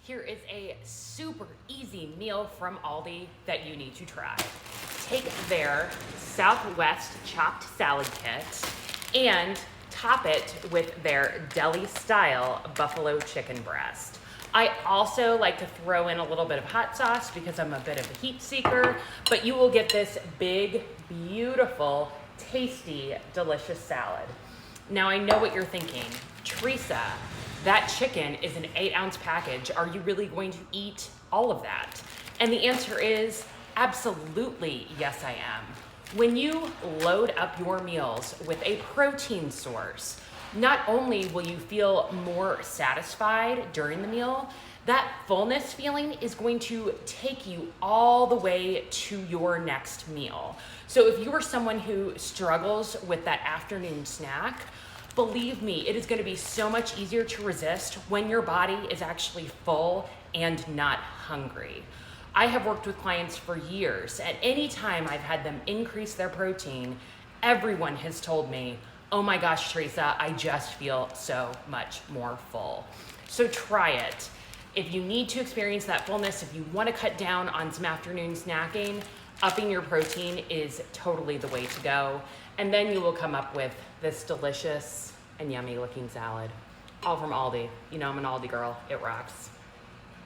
Here is a super easy meal from Aldi that you need to try. Take their Southwest chopped salad kit and top it with their deli style buffalo chicken breast. I also like to throw in a little bit of hot sauce because I'm a bit of a heat seeker, but you will get this big, beautiful, tasty, delicious salad. Now I know what you're thinking. Teresa, that chicken is an 8-ounce package. Are you really going to eat all of that? And the answer is absolutely yes, I am. When you load up your meals with a protein source, not only will you feel more satisfied during the meal, that fullness feeling is going to take you all the way to your next meal. So if you are someone who struggles with that afternoon snack, believe me, it is going to be so much easier to resist when your body is actually full and not hungry. I have worked with clients for years. At any time I've had them increase their protein, everyone has told me, oh my gosh, Teresa, I just feel so much more full. So try it. If you need to experience that fullness, if you want to cut down on some afternoon snacking, upping your protein is totally the way to go. And then you will come up with this delicious and yummy looking salad, all from Aldi. You know, I'm an Aldi girl. It rocks.